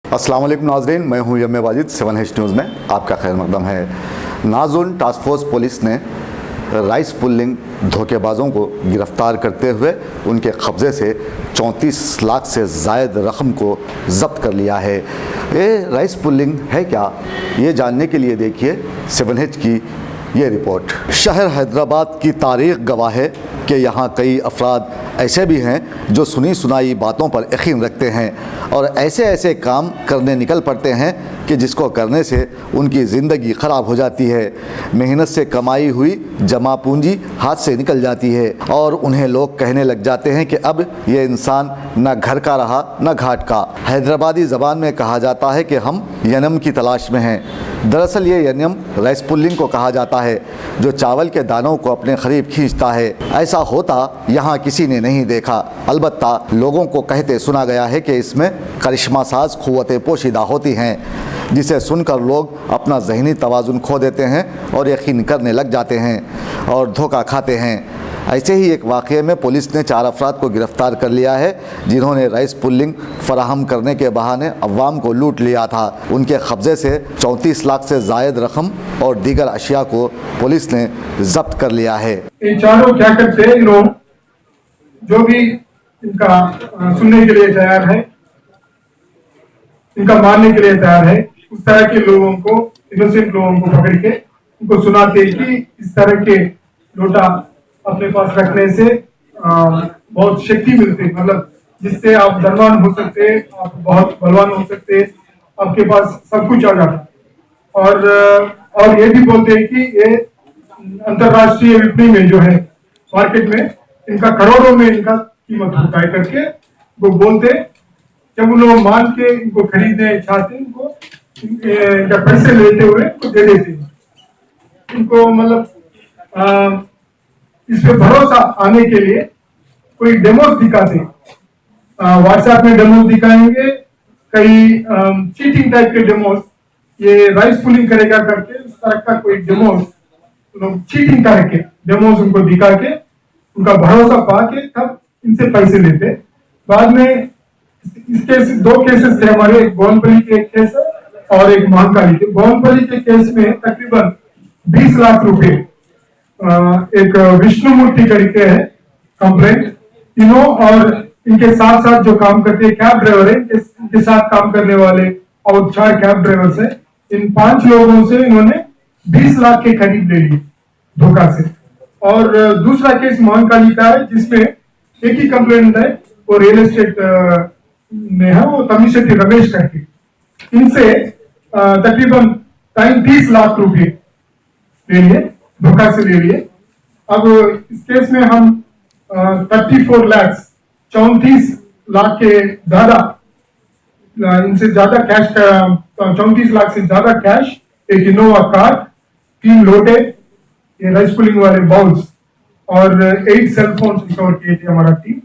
अस्सलाम वालेकुम नाज़रीन, मैं हूं यम वाजिद। 7H न्यूज़ में आपका खैर मकदम है। नाज़ुन टास्क फोर्स पुलिस ने राइस पुलिंग धोखेबाजों को गिरफ्तार करते हुए उनके कब्ज़े से 34 लाख से ज़ायद रकम को ज़ब्त कर लिया है। ये राइस पुलिंग है क्या, ये जानने के लिए देखिए 7H की ये रिपोर्ट। शहर हैदराबाद की तारीख़ गवाह है कि यहाँ कई अफराद ऐसे भी हैं जो सुनी सुनाई बातों पर यकीन रखते हैं और ऐसे ऐसे काम करने निकल पड़ते हैं कि जिसको करने से उनकी ज़िंदगी ख़राब हो जाती है। मेहनत से कमाई हुई जमा पूंजी हाथ से निकल जाती है और उन्हें लोग कहने लग जाते हैं कि अब ये इंसान न घर का रहा न घाट का। हैदराबादी ज़बान में कहा जाता है कि हम यनम की तलाश में हैं। दरअसल ये यनम राइस पुलिंग को कहा जाता है, जो चावल के दानों को अपने करीब खींचता है। ऐसा होता यहाँ किसी ने नहीं देखा, अलबत्ता लोगों को कहते सुना गया है कि इसमें करिश्मा साज क़ुव्वतें पोशीदा होती हैं, जिसे सुनकर लोग अपना ज़हनी तवाज़ुन खो देते हैं और यकीन करने लग जाते हैं और धोखा खाते हैं। ऐसे ही एक वाक़ये में पुलिस ने 4 अफराद को गिरफ़्तार कर लिया है, जिन्होंने राइस पुलिंग फराहम करने के बहाने अवाम को लूट लिया था। उनके कब्ज़े से 34 लाख से ज़ायद रकम और दीगर अशिया को पुलिस ने जब्त कर लिया है। ये चारों क्या करते हैं, लोग जो भी इनका सुनने के लिए तैयार है, इनका मानने के लिए तैयार है, उस तरह के लोगों को, इनोसेंट लोगों को पकड़ के उनको सुनाते हैं कि इस तरह के लोटा अपने पास रखने से बहुत शक्ति मिलती है, मतलब जिससे आप धनवान हो सकते हैं, आप बहुत बलवान हो सकते हैं, आपके पास सब कुछ आ जाता है। और ये भी बोलते हैं कि ये अंतरराष्ट्रीय विपणि में जो है, मार्केट में इनका करोड़ों में इनका कीमत होता है करके वो बोलते। जब उन लोग मान के इनको खरीदने चाहते हैं, इनको इनका पैसे लेते हुए इनको दे देते हैं। इनको मतलब इस पे भरोसा आने के लिए कोई डेमोस दिखाते, व्हाट्सएप में डेमोस दिखाएंगे, कई चीटिंग टाइप के डेमोस, ये राइस पुलिंग करेगा करके उस तरह का कोई डेमोस, लोग चीटिंग करके डेमोस उनको दिखा के उनका भरोसा पा के तब इनसे पैसे लेते। बाद में इसके 2 केसेस थे हमारे, एक गोवनपल्ली के एक केस और एक महाकाली के। गोवनपल्ली के केस में तकरीबन 20 लाख रुपए एक विष्णुमूर्ति करके है कंप्लेंट, तीनों और इनके साथ साथ जो काम करते हैं कैब ड्राइवर है, इनके साथ काम करने वाले और 4 कैब ड्राइवर्स है। इन 5 लोगों से इन्होंने 20 लाख के करीब ले लिए धोखा से। और दूसरा केस महाकाली का है, जिसमें एक ही कंप्लेंट है, वो रियल एस्टेट में है, वो तमिशेट्टी रमेश करके, इनसे तकरीबन 30 लाख रुपए ले लिए, धोखा से ले लिए। अब इस केस में हम 34 लाख 34 लाख के ज्यादा, इनसे ज्यादा कैश, 34 लाख से ज्यादा कैश, एक इनोवा कार, 3 लोटे, ये राइस पुलिंग वाले बाउल्स और 8 सेल फोन रिकवर किए थे हमारा टीम।